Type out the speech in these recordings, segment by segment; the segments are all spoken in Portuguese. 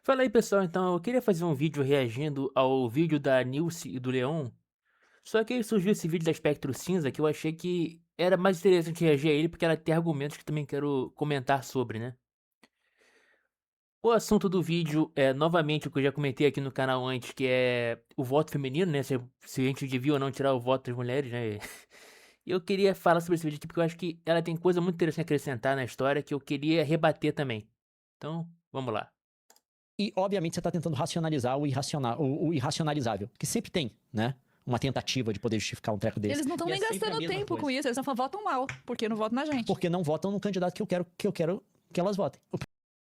Fala aí pessoal, então eu queria fazer um vídeo reagindo ao vídeo da Nilce e do Leon, só que aí surgiu esse vídeo da Espectro Cinza que eu achei que era mais interessante reagir a ele porque ela tem argumentos que também quero comentar sobre, né? O assunto do vídeo é novamente o que eu já comentei aqui no canal antes, que é o voto feminino, né? Se a gente devia ou não tirar o voto das mulheres, né? E eu queria falar sobre esse vídeo aqui porque eu acho que ela tem coisa muito interessante a acrescentar na história que eu queria rebater também. Então, vamos lá. E, obviamente, você está tentando racionalizar o irracionalizável, que sempre tem, né? Uma tentativa de poder justificar um treco desse. Eles não estão E é nem sempre a gastando mesma tempo coisa. com isso, eles só votam mal, porque não votam na gente. Porque não votam no candidato que eu quero que elas votem.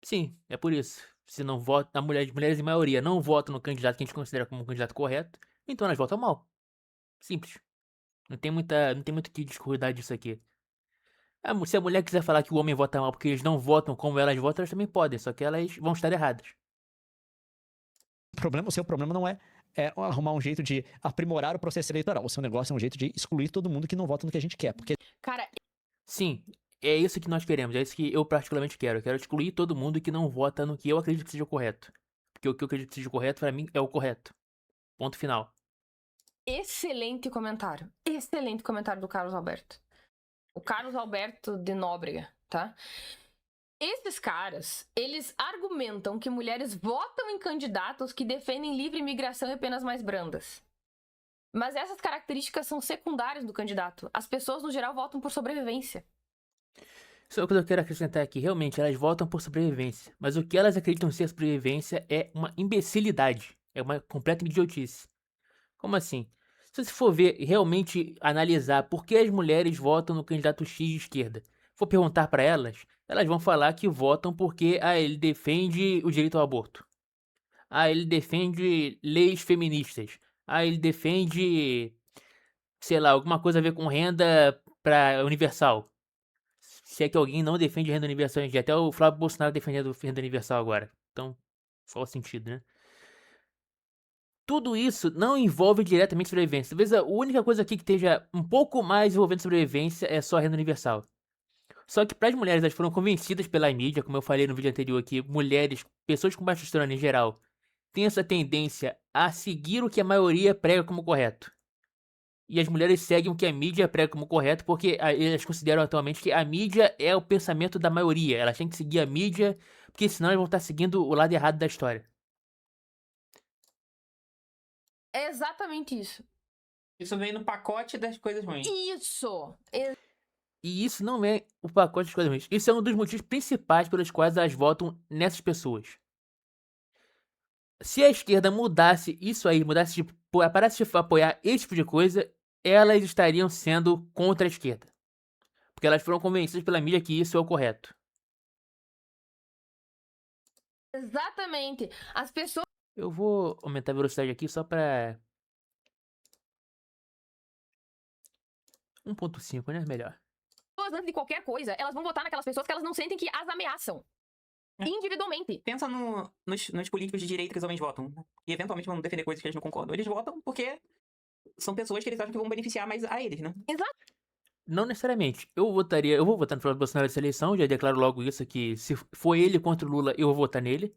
Sim, é por isso. Se não vota, mulheres em maioria não votam no candidato que a gente considera como um candidato correto, então elas votam mal. Simples. Não tem muito o que discordar disso aqui. Se a mulher quiser falar que o homem vota mal porque eles não votam como elas votam, elas também podem, só que elas vão estar erradas. O seu problema não é arrumar um jeito de aprimorar o processo eleitoral. O seu negócio é um jeito de excluir todo mundo que não vota no que a gente quer. Porque Cara, Sim, é isso que nós queremos, é isso que eu particularmente quero. Eu quero excluir todo mundo que não vota no que eu acredito que seja o correto. Porque o que eu acredito que seja o correto, pra mim, é o correto. Ponto final. Excelente comentário. Excelente comentário do Carlos Alberto. O Carlos Alberto de Nóbrega, tá? Esses caras, eles argumentam que mulheres votam em candidatos que defendem livre imigração e penas mais brandas. Mas essas características são secundárias do candidato. As pessoas, no geral, votam por sobrevivência. Só que eu quero acrescentar aqui, realmente, elas votam por sobrevivência. Mas o que elas acreditam ser sobrevivência é uma imbecilidade. É uma completa idiotice. Como assim? Se você for ver, realmente analisar por que as mulheres votam no candidato X de esquerda, for perguntar pra elas, elas vão falar que votam porque ele defende o direito ao aborto. Ele defende leis feministas. Ele defende, sei lá, alguma coisa a ver com renda pra universal. Se é que alguém não defende renda universal, gente. Até o Flávio Bolsonaro defendendo renda universal agora. Então, faz sentido, né? Tudo isso não envolve diretamente sobrevivência. Talvez a única coisa aqui que esteja um pouco mais envolvendo sobrevivência é só a renda universal. Só que para as mulheres, elas foram convencidas pela mídia, como eu falei no vídeo anterior aqui, mulheres, pessoas com baixa testosterona em geral, têm essa tendência a seguir o que a maioria prega como correto. E as mulheres seguem o que a mídia prega como correto porque elas consideram atualmente que a mídia é o pensamento da maioria. Elas têm que seguir a mídia, porque senão elas vão estar seguindo o lado errado da história. É exatamente isso. Isso vem no pacote das coisas ruins. Isso! E isso não é o pacote de coisas ruins. Isso é um dos motivos principais pelos quais elas votam nessas pessoas. Se a esquerda mudasse isso aí, mudasse de, parasse de apoiar esse tipo de coisa, elas estariam sendo contra a esquerda. Porque elas foram convencidas pela mídia que isso é o correto. Exatamente. As pessoas Eu vou aumentar a velocidade aqui só pra 1.5, né? Melhor. antes de qualquer coisa, elas vão votar naquelas pessoas que elas não sentem que as ameaçam. É. Individualmente. Pensa nos políticos de direita que os homens votam. E eventualmente vão defender coisas que eles não concordam. Eles votam porque são pessoas que eles acham que vão beneficiar mais a eles, né? Exato. Não necessariamente. Eu vou votar no Flávio Bolsonaro nessa eleição, já declaro logo isso, que se for ele contra o Lula, eu vou votar nele.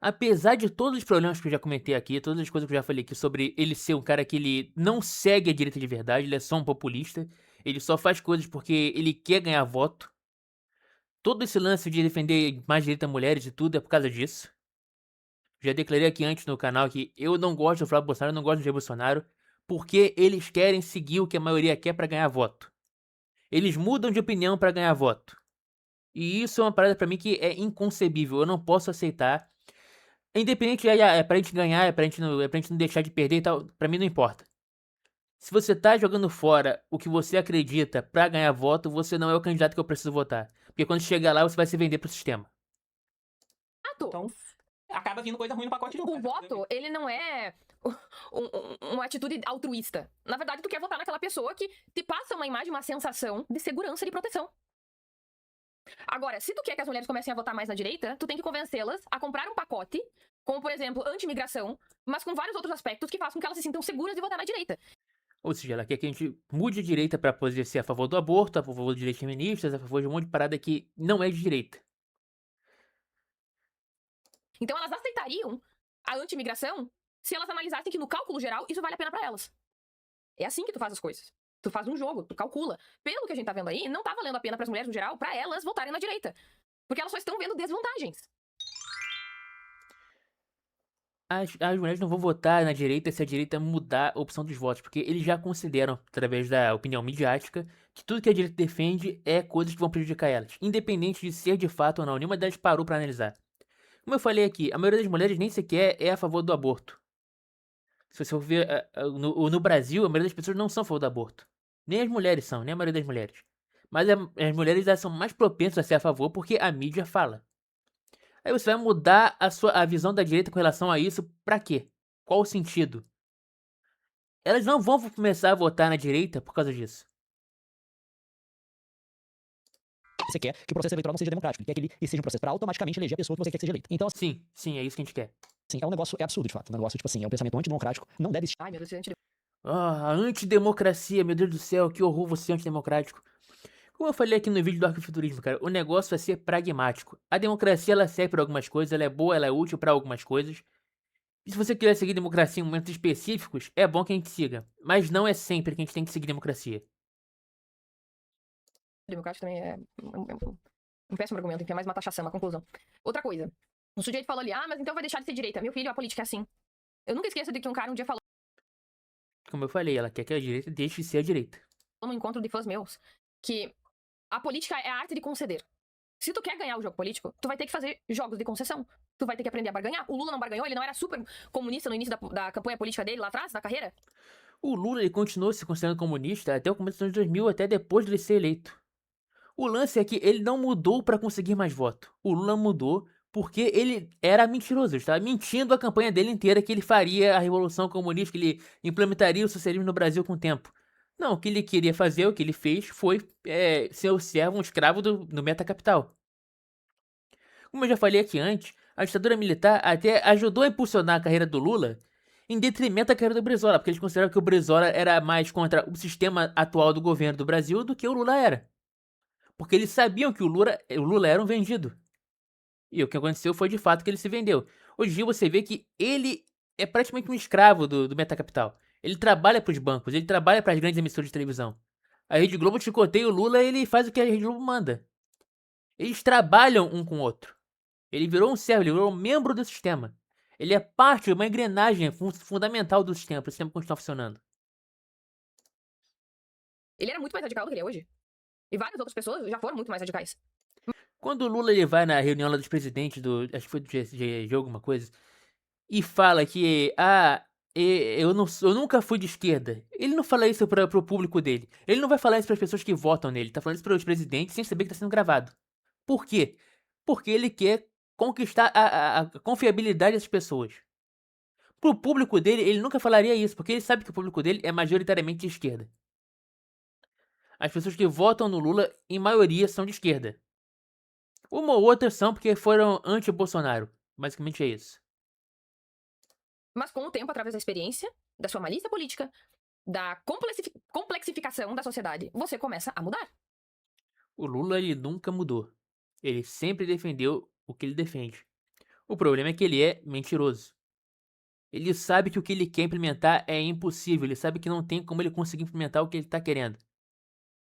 Apesar de todos os problemas que eu já comentei aqui, todas as coisas que eu já falei aqui sobre ele ser um cara que ele não segue a direita de verdade, ele é só um populista, ele só faz coisas porque ele quer ganhar voto. Todo esse lance de defender mais direito a mulheres e tudo é por causa disso. Já declarei aqui antes no canal que eu não gosto do Flávio Bolsonaro, eu não gosto do Jair Bolsonaro, porque eles querem seguir o que a maioria quer pra ganhar voto. Eles mudam de opinião pra ganhar voto. E isso é uma parada pra mim que é inconcebível, eu não posso aceitar. Independente, é pra gente ganhar, é pra gente não deixar de perder e tal, pra mim não importa. Se você tá jogando fora o que você acredita pra ganhar voto, você não é o candidato que eu preciso votar. Porque quando chegar lá, você vai se vender pro sistema. Então, acaba vindo coisa ruim no pacote de O voto, ele não é uma atitude altruísta. Na verdade, tu quer votar naquela pessoa que te passa uma imagem, uma sensação de segurança e de proteção. Agora, se tu quer que as mulheres comecem a votar mais na direita, tu tem que convencê-las a comprar um pacote, como, por exemplo, anti-imigração, mas com vários outros aspectos que façam com que elas se sintam seguras de votar na direita. Ou seja, ela quer que a gente mude a direita pra poder ser a favor do aborto, a favor de direitos feministas, a favor de um monte de parada que não é de direita. Então elas aceitariam a anti-imigração se elas analisassem que no cálculo geral isso vale a pena pra elas. É assim que tu faz as coisas. Tu faz um jogo, tu calcula. Pelo que a gente tá vendo aí, não tá valendo a pena pras mulheres no geral, pra elas votarem na direita. Porque elas só estão vendo desvantagens. As mulheres não vão votar na direita se a direita mudar a opção dos votos, porque eles já consideram, através da opinião midiática, que tudo que a direita defende é coisas que vão prejudicar elas, independente de ser de fato ou não. Nenhuma delas parou pra analisar. Como eu falei aqui, a maioria das mulheres nem sequer é a favor do aborto. Se você for ver no Brasil, a maioria das pessoas não são a favor do aborto. Nem as mulheres são, nem a maioria das mulheres. Mas as mulheres elas são mais propensas a ser a favor porque a mídia fala. Aí você vai mudar a visão da direita com relação a isso pra quê? Qual o sentido? Elas não vão começar a votar na direita por causa disso. Você quer que o processo eleitoral não seja democrático. Quer que ele seja um processo para automaticamente eleger a pessoa que você quer que seja eleita. Então, Sim, é isso que a gente quer. assim, é um negócio absurdo, de fato. Um negócio, tipo assim, é um pensamento antidemocrático. Não deve existir. Ai, meu Deus, gente. Ah, antidemocracia, meu Deus do céu, que horror você é antidemocrático. Como eu falei aqui no vídeo do Arquifuturismo, cara, o negócio é ser pragmático. A democracia, ela serve para algumas coisas, ela é boa, ela é útil para algumas coisas. E se você quiser seguir democracia em momentos específicos, é bom que a gente siga. Mas não é sempre que a gente tem que seguir democracia. Democrático também é um péssimo argumento, enfim, é mais uma taxação, uma conclusão. Outra coisa. O sujeito falou ali, mas então vai deixar de ser direita. Meu filho, a política é assim. Eu nunca esqueço de que um cara um dia falou Como eu falei, ela quer que a direita deixe de ser a direita. num encontro de fãs meus que a política é a arte de conceder. Se tu quer ganhar o jogo político, tu vai ter que fazer jogos de concessão. Tu vai ter que aprender a barganhar. O Lula não barganhou, ele não era super comunista no início da campanha política dele lá atrás, da carreira. O Lula ele continuou se considerando comunista até o começo dos anos 2000, até depois dele ser eleito. O lance é que ele não mudou para conseguir mais voto. O Lula mudou porque ele era mentiroso, estava mentindo a campanha dele inteira que ele faria a revolução comunista, que ele implementaria o socialismo no Brasil com o tempo. Não, o que ele queria fazer, o que ele fez foi ser o servo, um escravo do metacapital. Como eu já falei aqui antes, a ditadura militar até ajudou a impulsionar a carreira do Lula em detrimento da carreira do Brizola, porque eles consideravam que o Brizola era mais contra o sistema atual do governo do Brasil do que o Lula era. Porque eles sabiam que o Lula era um vendido. E o que aconteceu foi de fato que ele se vendeu. Hoje em dia você vê que ele é praticamente um escravo do metacapital. Ele trabalha para os bancos, ele trabalha para as grandes emissoras de televisão. A Rede Globo chicoteia o Lula e ele faz o que a Rede Globo manda. Eles trabalham um com o outro. Ele virou um servo, ele virou um membro do sistema. Ele é parte de uma engrenagem fundamental do sistema, para o sistema continuar funcionando. Ele era muito mais radical do que ele é hoje. E várias outras pessoas já foram muito mais radicais. Quando o Lula ele vai na reunião lá dos presidentes acho que foi do GSG, alguma coisa, e fala que eu nunca fui de esquerda. Ele não fala isso pro público dele. Ele não vai falar isso para as pessoas que votam nele. Tá falando isso para os presidentes sem saber que tá sendo gravado. Por quê? Porque ele quer conquistar a confiabilidade dessas pessoas. Pro público dele, ele nunca falaria isso, porque ele sabe que o público dele é majoritariamente de esquerda. As pessoas que votam no Lula, em maioria, são de esquerda. Uma ou outra são porque foram anti-Bolsonaro. Basicamente é isso. Mas com o tempo, através da experiência, da sua malícia política, da complexificação da sociedade, você começa a mudar. O Lula, ele nunca mudou. Ele sempre defendeu o que ele defende. O problema é que ele é mentiroso. Ele sabe que o que ele quer implementar é impossível. Ele sabe que não tem como ele conseguir implementar o que ele tá querendo.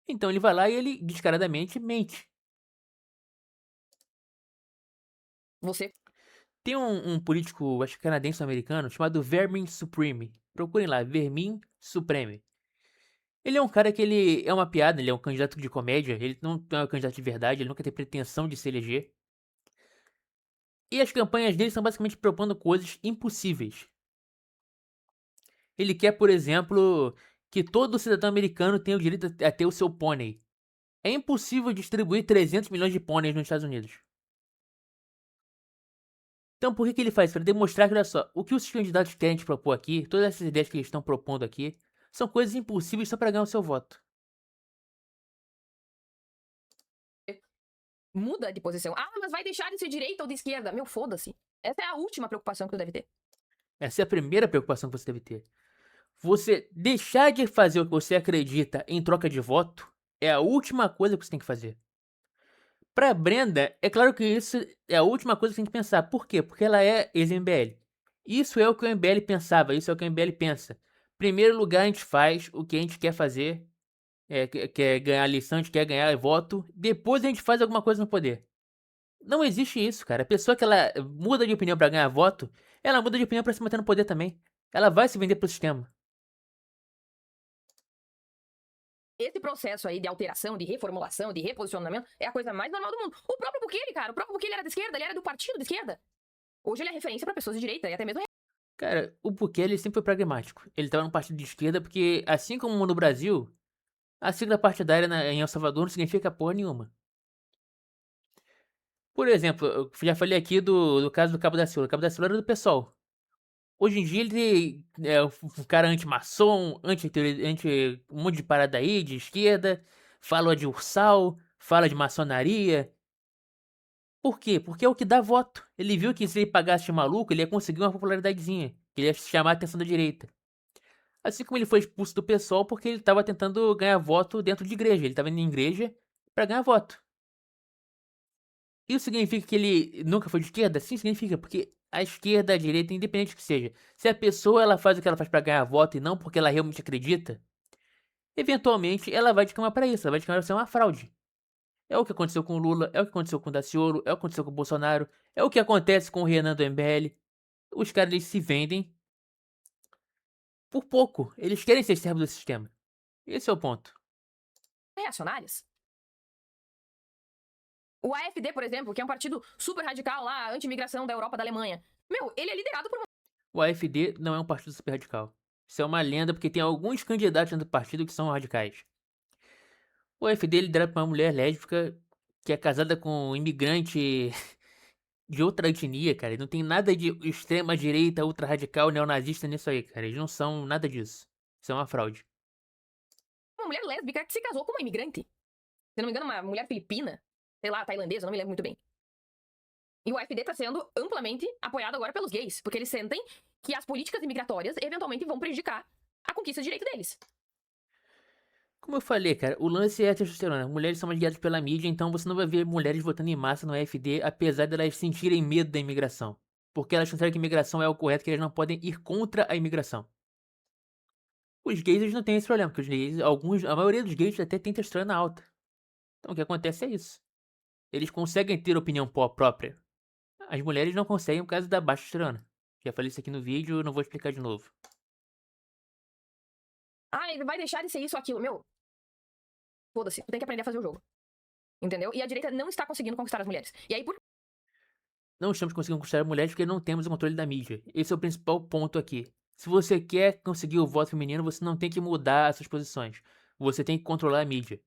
Então ele vai lá e ele descaradamente mente. Você Tem um político, acho que canadense ou americano, chamado Vermin Supreme. Procurem lá, Vermin Supreme. Ele é um cara que ele é uma piada, ele é um candidato de comédia, ele não é um candidato de verdade, ele nunca tem pretensão de se eleger. E as campanhas dele são basicamente propondo coisas impossíveis. Ele quer, por exemplo, que todo cidadão americano tenha o direito a ter o seu pônei. É impossível distribuir 300 milhões de pôneis nos Estados Unidos. Então por que ele faz? Para demonstrar que, olha só, o que os candidatos querem te propor aqui, todas essas ideias que eles estão propondo aqui, são coisas impossíveis só para ganhar o seu voto. muda de posição. Mas vai deixar de ser direita ou de esquerda? Meu, foda-se. Essa é a última preocupação que tu deve ter. Essa é a primeira preocupação que você deve ter. Você deixar de fazer o que você acredita em troca de voto é a última coisa que você tem que fazer. Pra Brenda, é claro que isso é a última coisa que tem que pensar. Por quê? Porque ela é ex-MBL. Isso é o que o MBL pensava, isso é o que o MBL pensa. Primeiro lugar, a gente faz o que a gente quer fazer, quer ganhar lição, a gente quer ganhar voto. Depois a gente faz alguma coisa no poder. Não existe isso, cara. A pessoa que ela muda de opinião pra ganhar voto, ela muda de opinião pra se manter no poder também. Ela vai se vender pro sistema. Esse processo aí de alteração, de reformulação, de reposicionamento é a coisa mais normal do mundo. O próprio Bukele, cara, o próprio Bukele era de esquerda, ele era do partido de esquerda. Hoje ele é referência pra pessoas de direita e até mesmo. Cara, o Bukele sempre foi pragmático. Ele tava no partido de esquerda porque, assim como no Brasil, a sigla partidária em El Salvador não significa porra nenhuma. Por exemplo, eu já falei aqui do caso do Cabo da Ciolo. O Cabo da Ciolo era do PSOL. Hoje em dia ele é um cara anti-maçom, anti um monte de parada aí, de esquerda. Fala de ursal, fala de maçonaria. Por quê? Porque é o que dá voto. Ele viu que se ele pagasse de maluco, ele ia conseguir uma popularidadezinha. Ele ia chamar a atenção da direita. Assim como ele foi expulso do PSOL porque ele estava tentando ganhar voto dentro de igreja. Ele estava indo em igreja para ganhar voto. Isso significa que ele nunca foi de esquerda? Sim, significa, porque a esquerda, a direita, independente que seja, se a pessoa ela faz o que ela faz para ganhar voto e não porque ela realmente acredita, eventualmente ela vai descambar para isso, ela vai descambar pra ser uma fraude. É o que aconteceu com o Lula, é o que aconteceu com o Daciolo, é o que aconteceu com o Bolsonaro, é o que acontece com o Renan do MBL. Os caras eles se vendem por pouco, eles querem ser servos do sistema. Esse é o ponto. Reacionárias. O AfD, por exemplo, que é um partido super radical lá, anti-imigração da Europa, da Alemanha. Meu, ele é liderado por O AfD não é um partido super radical. Isso é uma lenda porque tem alguns candidatos dentro do partido que são radicais. O AfD é liderado por uma mulher lésbica que é casada com um imigrante de outra etnia, cara. E não tem nada de extrema direita, ultra radical, neonazista nisso aí, cara. Eles não são nada disso. Isso é uma fraude. uma mulher lésbica que se casou com uma imigrante. Se não me engano, uma mulher filipina, sei lá, tailandesa, não me lembro muito bem. E o AfD tá sendo amplamente apoiado agora pelos gays, porque eles sentem que as políticas imigratórias eventualmente vão prejudicar a conquista de direito deles. Como eu falei, cara, o lance é a testosterona. Mulheres são mais guiadas pela mídia, então você não vai ver mulheres votando em massa no AfD, apesar de elas sentirem medo da imigração. Porque elas consideram que a imigração é o correto, que elas não podem ir contra a imigração. Os gays eles não têm esse problema, porque os gays, a maioria dos gays até tem testosterona alta. Então o que acontece é isso. Eles conseguem ter opinião própria. As mulheres não conseguem por causa da baixa testosterona. Já falei isso aqui no vídeo, não vou explicar de novo. Ah, ele vai deixar de ser isso ou aquilo. Meu, foda-se, tu tem que aprender a fazer o jogo. Entendeu? E a direita não está conseguindo conquistar as mulheres. E aí, por Não estamos conseguindo conquistar mulheres porque não temos o controle da mídia. Esse é o principal ponto aqui. Se você quer conseguir o voto feminino, você não tem que mudar as suas posições. Você tem que controlar a mídia.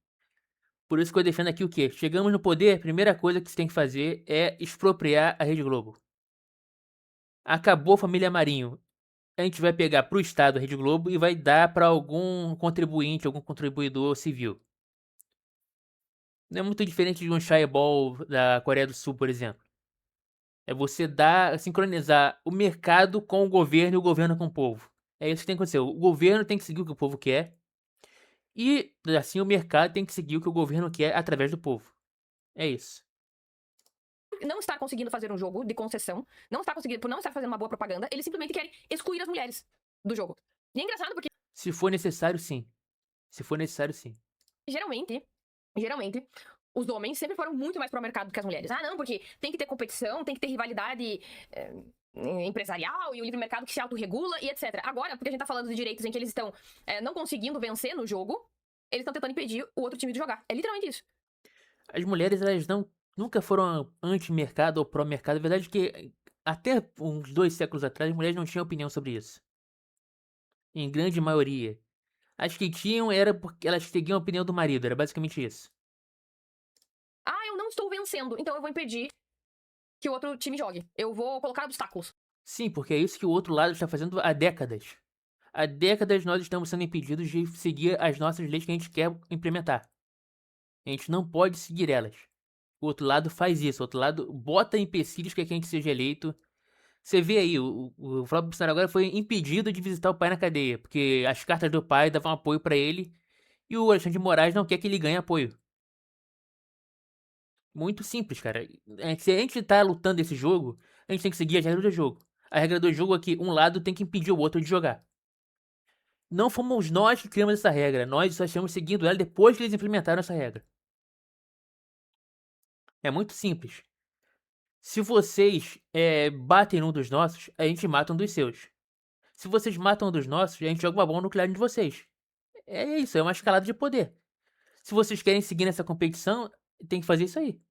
Por isso que eu defendo aqui o quê? Chegamos no poder, a primeira coisa que você tem que fazer é expropriar a Rede Globo. Acabou a família Marinho. A gente vai pegar pro Estado a Rede Globo e vai dar para algum contribuinte, algum contribuidor civil. Não é muito diferente de um chaebol da Coreia do Sul, por exemplo. É você sincronizar o mercado com o governo e o governo com o povo. É isso que tem que acontecer. O governo tem que seguir o que o povo quer. E assim o mercado tem que seguir o que o governo quer através do povo. É isso. não estar conseguindo fazer um jogo de concessão, por não estar fazendo uma boa propaganda, eles simplesmente querem excluir as mulheres do jogo. E é engraçado porque Se for necessário, sim. Se for necessário, sim. geralmente, os homens sempre foram muito mais pro mercado do que as mulheres. Ah, não, porque tem que ter competição, tem que ter rivalidade empresarial e o livre mercado que se autorregula e etc. Agora, porque a gente tá falando de direitos em que eles estão não conseguindo vencer no jogo, eles estão tentando impedir o outro time de jogar. É literalmente isso. As mulheres, elas nunca foram anti-mercado ou pró-mercado. A verdade é que até uns 2 séculos atrás, as mulheres não tinham opinião sobre isso. Em grande maioria. As que tinham era porque elas seguiam a opinião do marido. Era basicamente isso. Ah, eu não estou vencendo, então eu vou impedir que o outro time jogue. Eu vou colocar obstáculos. Sim, porque é isso que o outro lado está fazendo há décadas. Há décadas nós estamos sendo impedidos de seguir as nossas leis que a gente quer implementar. A gente não pode seguir elas. O outro lado faz isso, o outro lado bota empecilhos para que a gente seja eleito. Você vê aí, o Flávio Bolsonaro agora foi impedido de visitar o pai na cadeia, porque as cartas do pai davam apoio para ele e o Alexandre de Moraes não quer que ele ganhe apoio. Muito simples, cara. Se a gente tá lutando esse jogo, a gente tem que seguir as regras do jogo. A regra do jogo é que um lado tem que impedir o outro de jogar. Não fomos nós que criamos essa regra. Nós só estamos seguindo ela depois que eles implementaram essa regra. É muito simples. Se vocês batem num dos nossos, a gente mata um dos seus. Se vocês matam um dos nossos, a gente joga uma bomba nuclear de vocês. É isso, é uma escalada de poder. Se vocês querem seguir nessa competição, tem que fazer isso aí.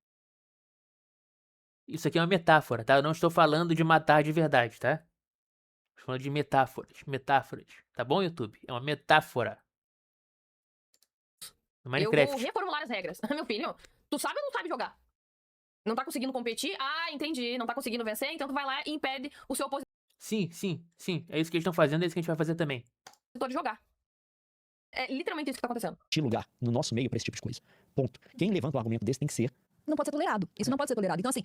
Isso aqui é uma metáfora, tá? Eu não estou falando de matar de verdade, tá? Estou falando de metáforas. Metáforas. Tá bom, YouTube? É uma metáfora. No Eu Minecraft. vou reformular as regras. Meu filho, tu sabe ou não sabe jogar? Não tá conseguindo competir? Ah, entendi. Não tá conseguindo vencer? Então tu vai lá e impede o seu opositor Sim, sim, sim. É isso que eles estão fazendo, é isso que a gente vai fazer também. de jogar. É literalmente isso que tá acontecendo. Existe lugar no nosso meio pra esse tipo de coisa. Ponto. Quem levanta um argumento desse tem que ser. Não pode ser tolerado. Isso não pode ser tolerado. Então, assim,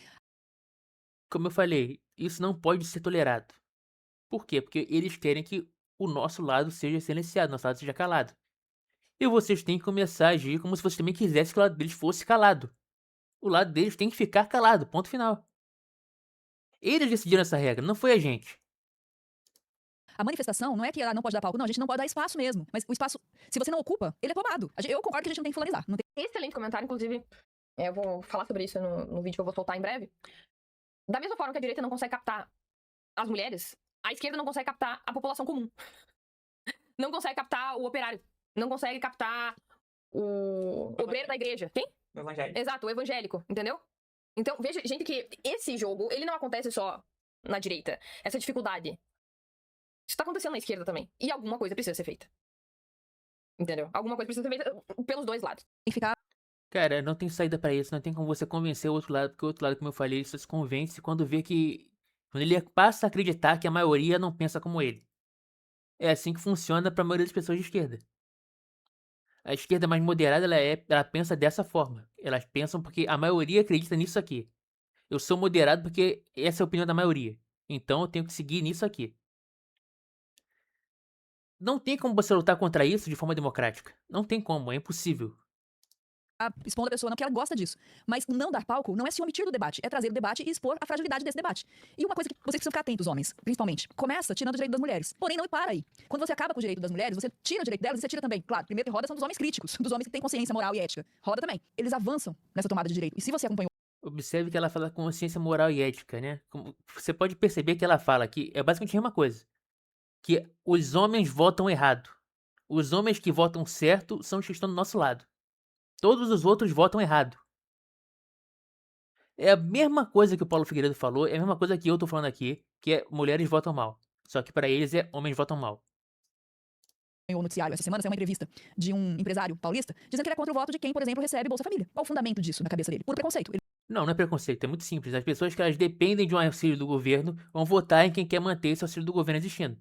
Como eu falei, isso não pode ser tolerado. Por quê? Porque eles querem que o nosso lado seja silenciado, nosso lado seja calado. E vocês têm que começar a agir como se vocês também quisessem que o lado deles fosse calado. O lado deles tem que ficar calado, ponto final. Eles decidiram essa regra, não foi a gente. a manifestação não é que ela não pode dar palco. Não, a gente não pode dar espaço mesmo. Mas o espaço, se você não ocupa, ele é tomado. Eu concordo que a gente não tem que fulanizar. Não tem... Excelente comentário, inclusive. Eu vou falar sobre isso no vídeo que eu vou soltar em breve. Da mesma forma que a direita não consegue captar as mulheres, a esquerda não consegue captar a população comum. Não consegue captar o operário. Não consegue captar o obreiro da igreja. Quem? O evangelho. Exato, o evangélico, entendeu? Então, veja, gente, que esse jogo, ele não acontece só na direita. Essa dificuldade. Isso tá acontecendo na esquerda também. E alguma coisa precisa ser feita. Entendeu? Alguma coisa precisa ser feita pelos dois lados. que ficar Cara, não tem saída pra isso, não tem como você convencer o outro lado, porque o outro lado, como eu falei, ele só se convence quando vê que. Quando ele passa a acreditar que a maioria não pensa como ele. É assim que funciona pra maioria das pessoas de esquerda. A esquerda mais moderada, ela pensa dessa forma. Elas pensam porque a maioria acredita nisso aqui. Eu sou moderado porque essa é a opinião da maioria. Então eu tenho que seguir nisso aqui. Não tem como você lutar contra isso de forma democrática. Não tem como, é impossível. expondo a pessoa, não, porque ela gosta disso. Mas não dar palco não é se omitir do debate, é trazer o debate e expor a fragilidade desse debate. E uma coisa que vocês precisam ficar atentos, homens, principalmente. Começa tirando o direito das mulheres. Porém, não para aí. Quando você acaba com o direito das mulheres, você tira o direito delas e você tira também. Claro, primeiro que roda são dos homens críticos, dos homens que têm consciência moral e ética. Roda também. Eles avançam nessa tomada de direito. E se você acompanhou Observe que ela fala consciência moral e ética, né? Você pode perceber que ela fala que é basicamente a mesma coisa. Que os homens votam errado. Os homens que votam certo são os que estão do nosso lado. Todos os outros votam errado. É a mesma coisa que o Paulo Figueiredo falou, é a mesma coisa que eu tô falando aqui, que é mulheres votam mal. Só que pra eles é homens votam mal. o noticiário essa semana, saiu uma entrevista de um empresário paulista, dizendo que ele é contra o voto de quem, por exemplo, recebe Bolsa Família. Qual o fundamento disso na cabeça dele? Puro preconceito. Não, não é preconceito, é muito simples. As pessoas que elas dependem de um auxílio do governo vão votar em quem quer manter esse auxílio do governo existindo.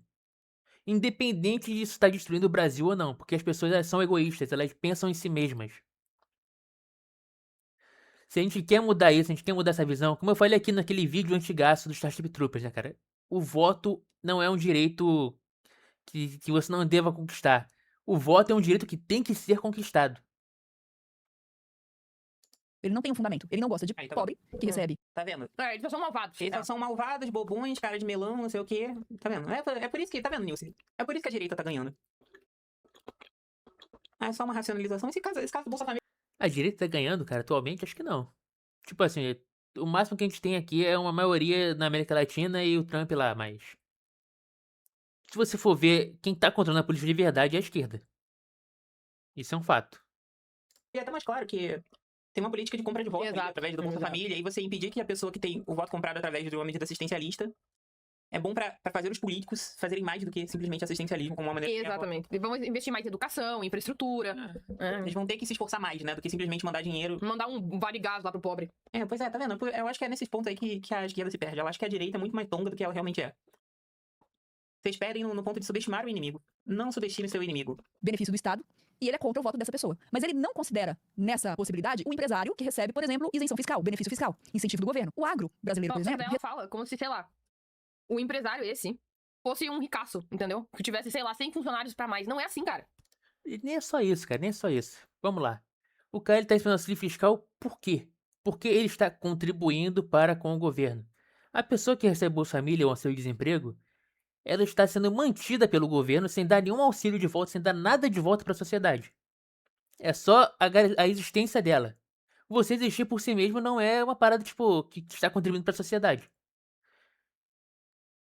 Independente disso estar destruindo o Brasil ou não, porque as pessoas elas são egoístas, elas pensam em si mesmas. Se a gente quer mudar isso, se a gente quer mudar essa visão, como eu falei aqui naquele vídeo antigaço dos Starship Troopers, né, cara? O voto não é um direito que você não deva conquistar. O voto é um direito que tem que ser conquistado. Ele não tem um fundamento. Ele não gosta de Aí, tá pobre que recebe. Tá vendo? Eles só são malvados. Eles só são malvados, bobões, cara de melão, não sei o quê. Tá vendo? É por isso que, tá vendo, Nilce? É por isso que a direita tá ganhando. É só uma racionalização. Esse caso do Bolsa Família. A direita tá ganhando, cara, atualmente? Acho que não. Tipo assim, o máximo que a gente tem aqui é uma maioria na América Latina e o Trump lá, mas. Se você for ver, quem tá controlando a política de verdade é a esquerda. Isso é um fato. E é até mais claro que tem uma política de compra de voto aí, Exato, através do Bolsa exato. Família, e você impedir que a pessoa que tem o voto comprado através de uma medida assistencialista é bom pra fazer os políticos fazerem mais do que simplesmente assistencialismo como uma maneira de ganhar voto. Exatamente. E vamos investir mais em educação, infraestrutura. Eles vão ter que se esforçar mais, né? Do que simplesmente mandar dinheiro. Mandar um vale gás lá pro pobre. Pois é, tá vendo? Eu acho que é nesses pontos aí que a esquerda se perde. Eu acho que a direita é muito mais tonga do que ela realmente é. Vocês perdem no ponto de subestimar o inimigo. Não subestime seu inimigo. Benefício do Estado. E ele é contra o voto dessa pessoa. Mas ele não considera, nessa possibilidade, o empresário que recebe, por exemplo, isenção fiscal, benefício fiscal, incentivo do governo. O agro brasileiro, por Nossa, exemplo, ela fala como se, sei lá, o empresário esse fosse um ricaço, entendeu? Que tivesse, sei lá, 100 funcionários pra mais. Não é assim, cara. E nem é só isso, cara, nem é só isso. Vamos lá. O cara ele tá recebendo auxílio fiscal por quê? Porque ele está contribuindo para com o governo. A pessoa que recebe Bolsa Família ou auxílio-desemprego, ela está sendo mantida pelo governo sem dar nenhum auxílio de volta, sem dar nada de volta para a sociedade. É só a existência dela. Você existir por si mesmo não é uma parada, tipo, que está contribuindo para a sociedade.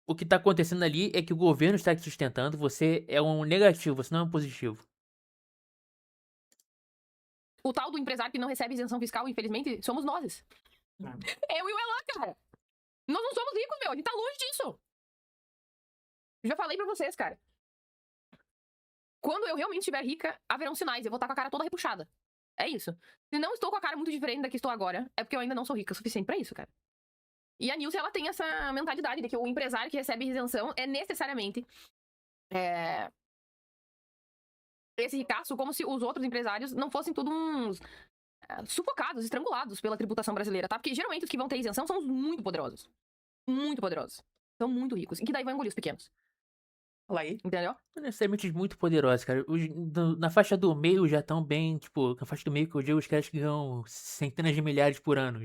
O que está acontecendo ali é que o governo está te sustentando, você é um negativo, você não é um positivo. O tal do empresário que não recebe isenção fiscal, infelizmente, somos nós. Ah. Eu e o Elan, cara. Nós não somos ricos, meu. A gente tá longe disso. Já falei pra vocês, cara. Quando eu realmente estiver rica, haverão sinais. Eu vou estar com a cara toda repuxada. É isso. Se não estou com a cara muito diferente da que estou agora, é porque eu ainda não sou rica o suficiente pra isso, cara. E a Nilce, ela tem essa mentalidade de que o empresário que recebe isenção é necessariamente esse ricaço, como se os outros empresários não fossem todos uns sufocados, estrangulados pela tributação brasileira, tá? Porque geralmente os que vão ter isenção são os muito poderosos. Muito poderosos. São muito ricos. E que daí vão engolir os pequenos. Olha aí. Entendeu? Não necessariamente muito poderosos, cara. Na faixa do meio já estão bem, tipo, na faixa do meio que eu digo, os caras que ganham centenas de milhares por ano.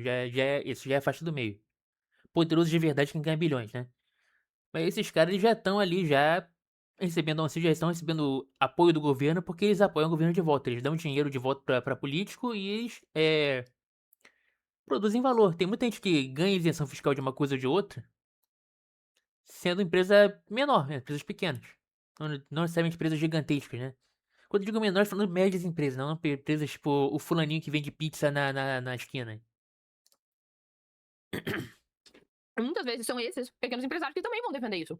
Isso já é a faixa do meio. Poderosos de verdade quem ganha bilhões, né? Mas esses caras eles já estão ali, já recebendo auxílio, já estão recebendo apoio do governo, porque eles apoiam o governo de volta. Eles dão dinheiro de volta pra político e eles produzem valor. Tem muita gente que ganha isenção fiscal de uma coisa ou de outra, sendo empresa menor, né? Empresas pequenas. Não necessariamente empresas gigantescas, né? Quando eu digo menor, falando médias empresas, não empresas tipo o fulaninho que vende pizza na esquina. Muitas vezes são esses pequenos empresários que também vão defender isso.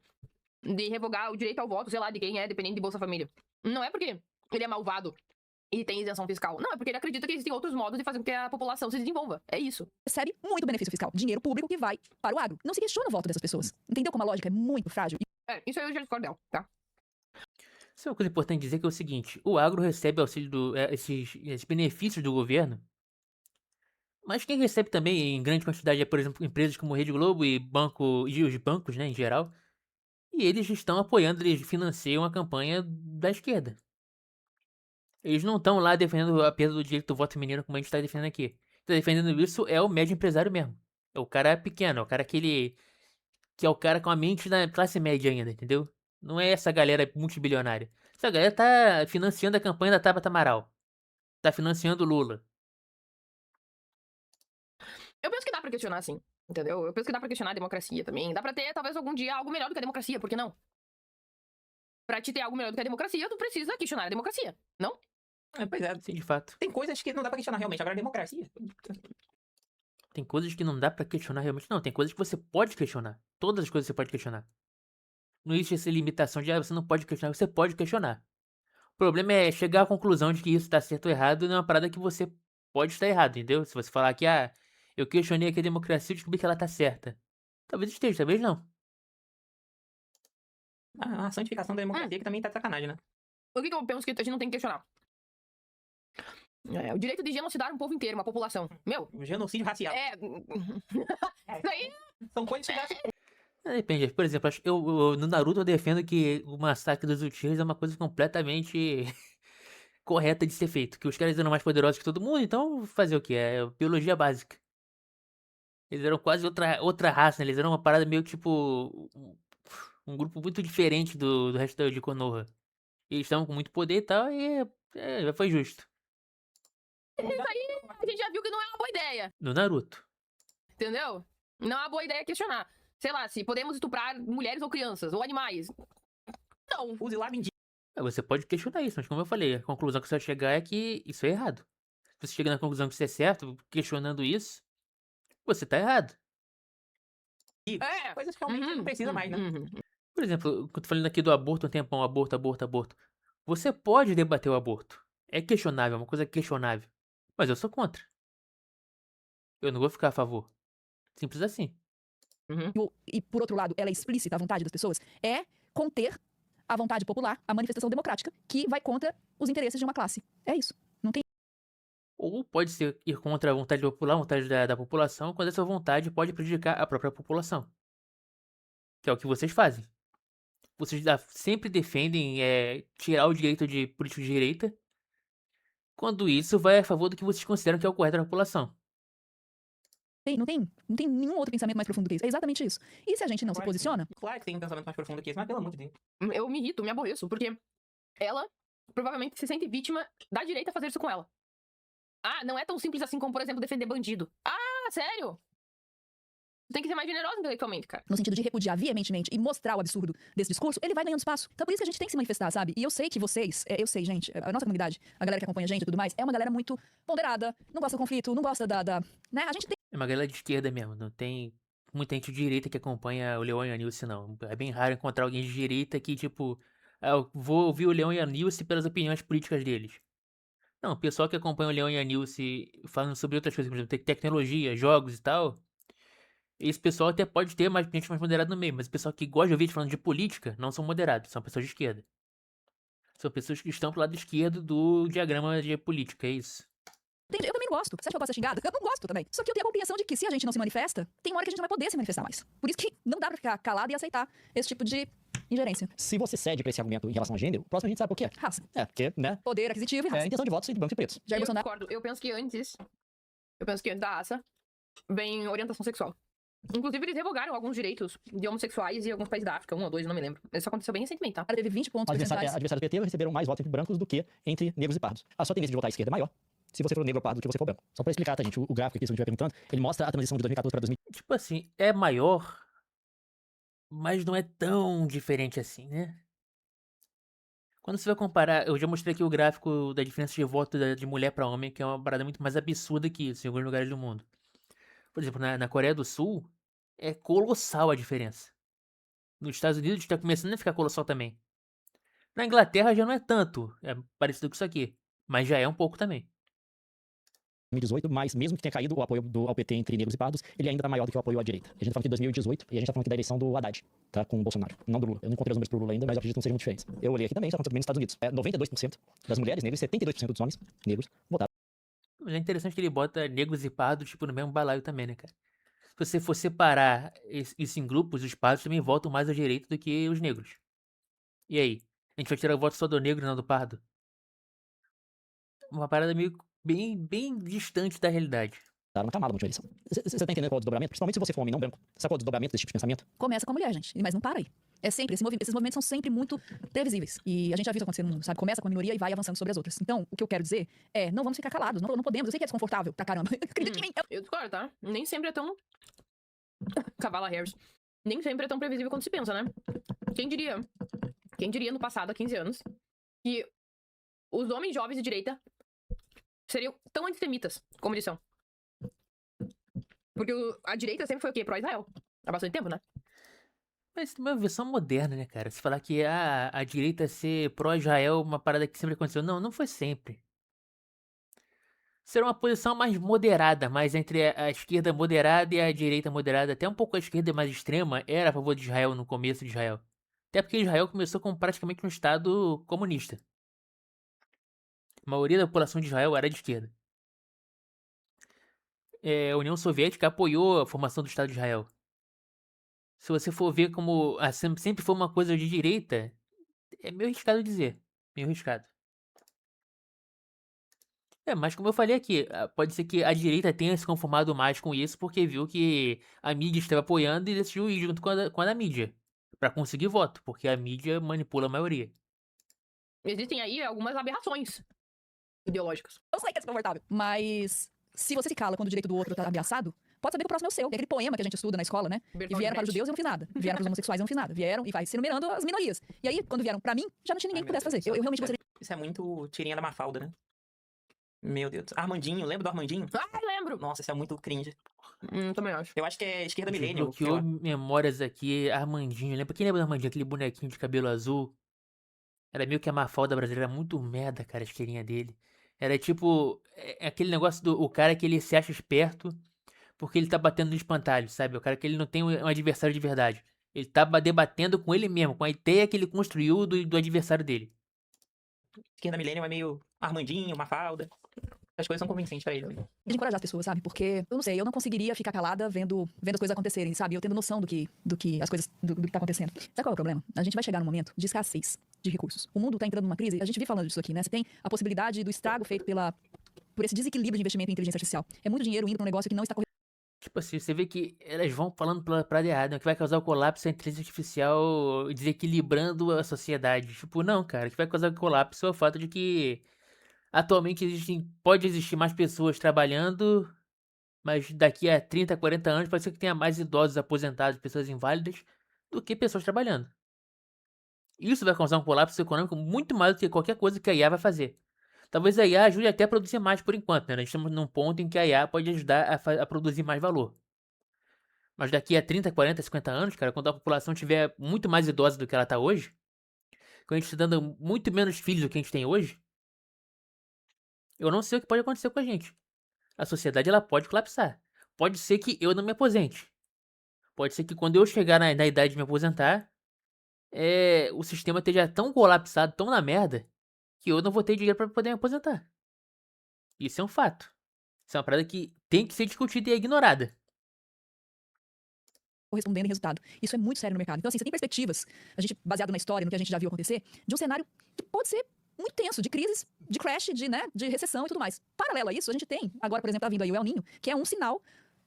De revogar o direito ao voto, sei lá, de quem é dependente de Bolsa Família. Não é porque ele é malvado e tem isenção fiscal. Não, é porque ele acredita que existem outros modos de fazer com que a população se desenvolva. É isso. Recebe muito benefício fiscal. Dinheiro público que vai para o agro. Não se questiona o voto dessas pessoas. Entendeu como a lógica é muito frágil? Isso aí eu já discordo dela, tá? Isso é uma coisa importante dizer que é o seguinte: o agro recebe auxílio esses benefícios do governo, mas quem recebe também em grande quantidade é, por exemplo, empresas como Rede Globo e os bancos, né, em geral. E eles estão apoiando, eles financiam a campanha da esquerda. Eles não estão lá defendendo a perda do direito do voto feminino como a gente está defendendo aqui. Quem tá defendendo isso é o médio empresário mesmo. É o cara pequeno, é o cara que é o cara com a mente da classe média ainda, entendeu? Não é essa galera multibilionária. Essa galera tá financiando a campanha da Tabata Amaral. Tá financiando o Lula. Eu penso que dá pra questionar, sim. Entendeu? Eu penso que dá pra questionar a democracia também. Dá pra ter, talvez, algum dia algo melhor do que a democracia, por que não? Pra te ter algo melhor do que a democracia, tu precisa questionar a democracia, não? Pois é. Sim, de fato. Tem coisas que não dá pra questionar realmente. Agora, a democracia. Tem coisas que não dá pra questionar realmente. Não, tem coisas que você pode questionar. Todas as coisas você pode questionar. Não existe essa limitação de você não pode questionar, você pode questionar. O problema é chegar à conclusão de que isso tá certo ou errado, não é uma parada que você pode estar errado, entendeu? Se você falar que, eu questionei aqui a democracia e descobri que ela tá certa. Talvez esteja, talvez não. A santificação da democracia que também tá de sacanagem, né? O que eu penso que a gente não tem que questionar? O direito de genocidar um povo inteiro, uma população. Meu, O genocídio racial. Isso aí. São coisas que já... Depende, por exemplo, no Naruto eu defendo que o massacre dos Uchihas é uma coisa completamente correta de ser feito. Que os caras eram mais poderosos que todo mundo, então fazer o quê? É biologia básica. Eles eram quase outra raça, né? Eles eram uma parada meio tipo. Um grupo muito diferente do resto de Konoha. Eles estavam com muito poder e tal, e foi justo. Isso aí a gente já viu que não é uma boa ideia. No Naruto. Entendeu? Não é uma boa ideia questionar. Sei lá, se podemos estuprar mulheres ou crianças, ou animais. Não. Fuzilar mendigo. Você pode questionar isso, mas como eu falei, a conclusão que você vai chegar é que isso é errado. Se você chega na conclusão que isso é certo, questionando isso, você tá errado. Coisas que realmente não precisa mais, né? Por exemplo, eu tô falando aqui do aborto um tempão, aborto. Você pode debater o aborto. É questionável, é uma coisa questionável. Mas eu sou contra. Eu não vou ficar a favor. Simples assim. E, por outro lado, ela é explícita à vontade das pessoas, é conter a vontade popular, a manifestação democrática, que vai contra os interesses de uma classe. É isso. Não tem. Ou pode ser ir contra a vontade popular, a vontade da população, quando essa vontade pode prejudicar a própria população. Que é o que vocês fazem. Vocês sempre defendem tirar o direito de político de direita, quando isso vai a favor do que vocês consideram que é o correto da população. Não tem nenhum outro pensamento mais profundo que isso. É exatamente isso. E se a gente não se Claro que sim. posiciona, Claro que tem um pensamento mais profundo que esse, mas pelo amor de Deus. Eu me irrito, me aborreço, porque ela provavelmente se sente vítima da direita fazer isso com ela. Ah, não é tão simples assim como, por exemplo, defender bandido. Ah, sério? Tem que ser mais generosa intelectualmente, cara. no sentido de repudiar veementemente e mostrar o absurdo desse discurso, ele vai ganhando espaço. Então por isso que a gente tem que se manifestar, sabe? E eu sei que vocês, eu sei, gente, a nossa comunidade, a galera que acompanha a gente e tudo mais, é uma galera muito ponderada, não gosta do conflito, não gosta né? A gente tem É uma galera de esquerda mesmo, não tem muita gente de direita que acompanha o Leon e a Nilce, não. É bem raro encontrar alguém de direita que, tipo, eu vou ouvir o Leon e a Nilce pelas opiniões políticas deles. Não, o pessoal que acompanha o Leon e a Nilce falando sobre outras coisas, por exemplo, tecnologia, jogos e tal, esse pessoal até pode ter mais gente mais moderada no meio, mas o pessoal que gosta de ouvir falando de política não são moderados, são pessoas de esquerda. São pessoas que estão pro lado esquerdo do diagrama de política, é isso. eu também não gosto. Você acha que eu gosto de ser xingada? Eu não gosto também. Só que eu tenho a compreensão de que se a gente não se manifesta, tem uma hora que a gente não vai poder se manifestar mais. Por isso que não dá pra ficar calado e aceitar esse tipo de ingerência. Se você cede pra esse argumento em relação a gênero, o próximo a gente sabe por quê. Raça. É, porque, né? Poder aquisitivo e raça. É a intenção de votos entre brancos e pretos. Jair Eu Bolsonaro. concordo. Eu penso que antes da raça vem orientação sexual. Inclusive, eles revogaram alguns direitos de homossexuais em alguns países da África, 1 ou 2, não me lembro. Isso aconteceu bem recentemente, tá? Teve 20 pontos percentuais. Adversários do PT receberam mais votos entre brancos do que entre negros e pardos. A sua tendência de votar à esquerda é maior se você for negro ou pardo do que você for branco. Só pra explicar, tá, gente? O gráfico aqui, se a gente estiver perguntando, ele mostra a transição de 2014 pra 2000. Tipo assim, é maior, mas não é tão diferente assim, né? Quando você vai comparar, eu já mostrei aqui o gráfico da diferença de voto de mulher pra homem, que é uma parada muito mais absurda que isso em alguns lugares do mundo. Por exemplo, na Coreia do Sul, é colossal a diferença. Nos Estados Unidos está começando a ficar colossal também. Na Inglaterra já não é tanto, é parecido com isso aqui, mas já é um pouco também. 2018, mas mesmo que tenha caído o apoio ao PT entre negros e pardos, ele ainda tá maior do que o apoio à direita. A gente tá falando aqui de 2018 e a gente tá falando aqui da eleição do Haddad, tá? Com o Bolsonaro, não do Lula. Eu não encontrei os números pro Lula ainda, mas eu acredito que não sejam muito diferentes. Eu olhei aqui também, isso aconteceu também nos Estados Unidos. 92% das mulheres negras e 72% dos homens negros votaram. Mas é interessante que ele bota negros e pardos, tipo, no mesmo balaio também, né, cara? Se você for separar isso em grupos, os pardos também votam mais à direita do que os negros. E aí? A gente vai tirar o voto só do negro e não do pardo? Uma parada meio bem distante da realidade. Na camada muito eleição. Você tá entendendo qual é o desdobramento? Principalmente se você for homem não branco. Sabe qual é o desdobramento desse tipo de pensamento? Começa com a mulher, gente. Mas não para aí. É sempre, esses movimentos são sempre muito previsíveis. E a gente já viu isso acontecer no mundo, sabe? Começa com a minoria e vai avançando sobre as outras. Então, o que eu quero dizer é, não vamos ficar calados, não podemos. Eu sei que é desconfortável pra caramba. Acredite em mim. Eu discordo, tá? Nem sempre é tão... Cavala Harris. Nem sempre é tão previsível quanto se pensa, né? Quem diria no passado, há 15 anos, que os homens jovens de direita seriam tão antissemitas como eles são. Porque a direita sempre foi o quê? Pró-Israel. Há bastante tempo, né? Mas tem uma versão moderna, né, cara? Se falar que a direita ser pró-Israel é uma parada que sempre aconteceu. Não foi sempre. Será uma posição mais moderada, mais entre a esquerda moderada e a direita moderada. Até um pouco a esquerda mais extrema era a favor de Israel no começo de Israel. Até porque Israel começou como praticamente um estado comunista. A maioria da população de Israel era de esquerda. A União Soviética apoiou a formação do Estado de Israel. Se você for ver como sempre foi uma coisa de direita, é meio arriscado dizer. Meio arriscado. Mas como eu falei aqui, pode ser que a direita tenha se conformado mais com isso porque viu que a mídia estava apoiando e decidiu ir junto com a da mídia. Pra conseguir voto, porque a mídia manipula a maioria. Existem aí algumas aberrações ideológicas. Eu sei que é desconfortável. Mas se você se cala quando o direito do outro tá ameaçado, pode saber que o próximo é o seu. É aquele poema que a gente estuda na escola, né? E vieram para os judeus e eu não fiz nada. Vieram para os homossexuais e eu não fiz nada. Vieram e vai se enumerando as minorias. E aí, quando vieram pra mim, já não tinha ninguém que pudesse fazer. Eu realmente gostaria. Isso é muito tirinha da Mafalda, né? Meu Deus. Armandinho, lembra do Armandinho? Ah, lembro! Nossa, isso é muito cringe. Também acho. Eu acho que é esquerda millennial. sei Bloqueou lá. memórias aqui, Armandinho. Quem lembra do Armandinho? Aquele bonequinho de cabelo azul. Era meio que a Mafalda brasileira, era muito merda, cara, a isqueirinha dele. Era tipo, aquele negócio do o cara que ele se acha esperto porque ele tá batendo no espantalho, sabe? O cara que ele não tem um adversário de verdade. Ele tá debatendo com ele mesmo, com a ideia que ele construiu do adversário dele. Esquerda millennial é meio Armandinho, Mafalda. As coisas são convincentes pra ele. De encorajar as pessoas, sabe? Porque, eu não sei, eu não conseguiria ficar calada vendo as coisas acontecerem, sabe? Eu tendo noção do que as coisas, do que tá acontecendo. Sabe qual é o problema? A gente vai chegar num momento de escassez de recursos. O mundo tá entrando numa crise, a gente vive falando disso aqui, né? Você tem a possibilidade do estrago feito por esse desequilíbrio de investimento em inteligência artificial. É muito dinheiro indo pra um negócio que não está correndo. Tipo assim, você vê que elas vão falando pela parada errada, né, que vai causar o colapso da inteligência artificial desequilibrando a sociedade. Tipo, não, cara, o que vai causar o colapso é o fato de que atualmente pode existir mais pessoas trabalhando, mas daqui a 30, 40 anos pode ser que tenha mais idosos aposentados, pessoas inválidas, do que pessoas trabalhando. Isso vai causar um colapso econômico muito mais do que qualquer coisa que a IA vai fazer. Talvez a IA ajude até a produzir mais por enquanto, né? Nós estamos num ponto em que a IA pode ajudar a produzir mais valor. Mas daqui a 30, 40, 50 anos, cara, quando a população tiver muito mais idosa do que ela tá hoje, quando a gente tá dando muito menos filhos do que a gente tem hoje, eu não sei o que pode acontecer com a gente. A sociedade ela pode colapsar. Pode ser que eu não me aposente. Pode ser que quando eu chegar na idade de me aposentar, o sistema esteja tão colapsado, tão na merda, que eu não vou ter dinheiro pra poder me aposentar. Isso é um fato. Isso é uma parada que tem que ser discutida e é ignorada. Correspondendo em resultado. Isso é muito sério no mercado. Então, assim, você tem perspectivas, a gente, baseado na história, no que a gente já viu acontecer, de um cenário que pode ser muito tenso, de crises, de crash, de recessão e tudo mais. Paralelo a isso, a gente tem, agora, por exemplo, tá vindo aí o El Niño, que é um sinal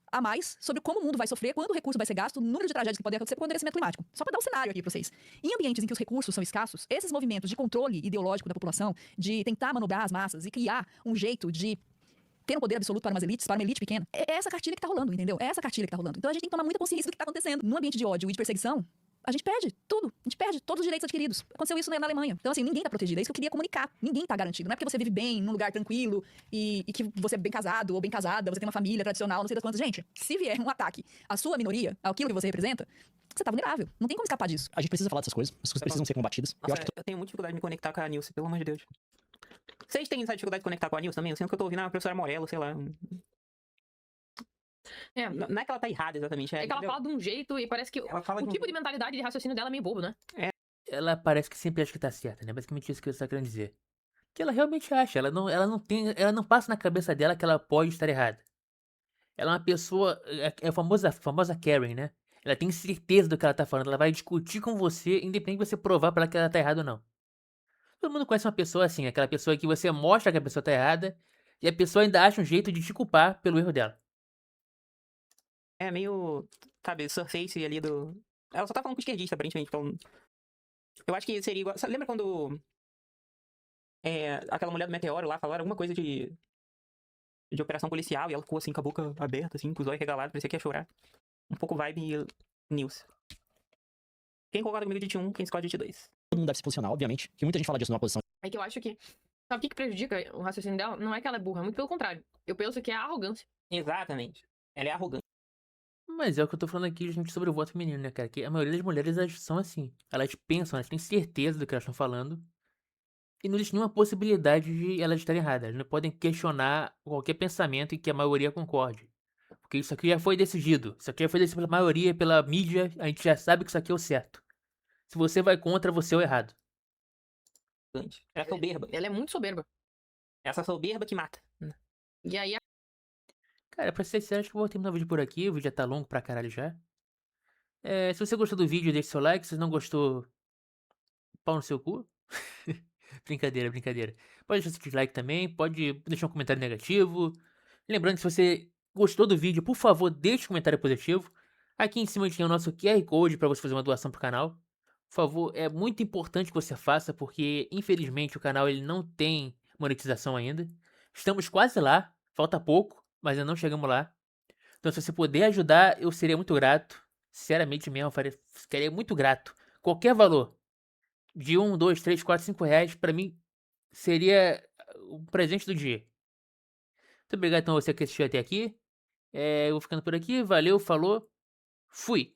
a mais sobre como o mundo vai sofrer, quando o recurso vai ser gasto, o número de tragédias que podem acontecer com o envelhecimento climático. Só para dar um cenário aqui para vocês. Em ambientes em que os recursos são escassos, esses movimentos de controle ideológico da população, de tentar manobrar as massas e criar um jeito de ter um poder absoluto para umas elites, para uma elite pequena, é essa cartilha que tá rolando, entendeu? É essa cartilha que tá rolando. Então a gente tem que tomar muita consciência do que tá acontecendo. Num ambiente de ódio e de perseguição, a gente perde tudo. A gente perde todos os direitos adquiridos. Aconteceu isso na Alemanha. Então, assim, ninguém tá protegido. É isso que eu queria comunicar. Ninguém tá garantido. Não é porque você vive bem, num lugar tranquilo e que você é bem casado ou bem casada, você tem uma família tradicional, não sei das quantas. Gente, se vier um ataque à sua minoria, àquilo que você representa, você tá vulnerável. Não tem como escapar disso. A gente precisa falar dessas coisas. As coisas precisam ser combatidas. Eu Nossa, acho que eu tenho muita dificuldade de me conectar com a Nilce, pelo amor de Deus. Vocês têm essa dificuldade de conectar com a Nilce também? Eu sinto que eu tô ouvindo a professora Morello, sei lá. É. Não é que ela tá errada exatamente. É que ela entendeu? fala de um jeito e parece que Ela fala o de um- tipo de mentalidade de raciocínio dela é meio bobo, né? Ela parece que sempre acha que tá certa, né? Basicamente isso que você tá querendo dizer. Que ela realmente acha, ela não passa na cabeça dela que ela pode estar errada. Ela é uma pessoa, é a famosa Karen, né? Ela tem certeza do que ela tá falando, ela vai discutir com você, independente de você provar pra ela que ela tá errada ou não. Todo mundo conhece uma pessoa assim, aquela pessoa que você mostra que a pessoa tá errada, e a pessoa ainda acha um jeito de te culpar pelo erro dela. É meio, sabe, surface ali do... Ela só tá falando com esquerdista, aparentemente. Então... Eu acho que seria igual... Lembra quando aquela mulher do meteoro lá falaram alguma coisa de operação policial e ela ficou assim com a boca aberta, assim, com os olhos regalados, parecia que ia chorar. Um pouco vibe news. Quem concorda comigo de 1, quem discorda de 2? todo mundo deve se posicionar, obviamente. Que muita gente fala disso numa posição É que eu acho que. Sabe o que prejudica o raciocínio dela? Não é que ela é burra, muito pelo contrário. Eu penso que é a arrogância. Exatamente. Ela é arrogante. Mas é o que eu tô falando aqui, gente, sobre o voto feminino, né, cara? Que a maioria das mulheres, elas são assim. Elas pensam, elas têm certeza do que elas estão falando. E não existe nenhuma possibilidade de elas estarem erradas. Elas não podem questionar qualquer pensamento em que a maioria concorde. Porque isso aqui já foi decidido. Isso aqui já foi decidido pela maioria, pela mídia. A gente já sabe que isso aqui é o certo. Se você vai contra, você é o errado. Ela é soberba. Ela é muito soberba. Essa soberba que mata. E aí Cara, pra ser sincero, acho que eu vou terminar o vídeo por aqui. O vídeo já tá longo pra caralho já. Se você gostou do vídeo, deixe seu like. Se não gostou, pau no seu cu. Brincadeira, brincadeira. Pode deixar seu dislike também. Pode deixar um comentário negativo. Lembrando que se você gostou do vídeo, por favor, deixe um comentário positivo. Aqui em cima a gente tem o nosso QR Code para você fazer uma doação pro canal. Por favor, é muito importante que você faça, porque infelizmente o canal ele não tem monetização ainda. Estamos quase lá, falta pouco, mas ainda não chegamos lá. Então se você puder ajudar, eu seria muito grato. Sinceramente mesmo, ficaria muito grato. Qualquer valor, de 1, 2, 3, 4, 5 reais, para mim seria o presente do dia. Muito obrigado então a você que assistiu até aqui. Eu vou ficando por aqui. Valeu, falou. Fui.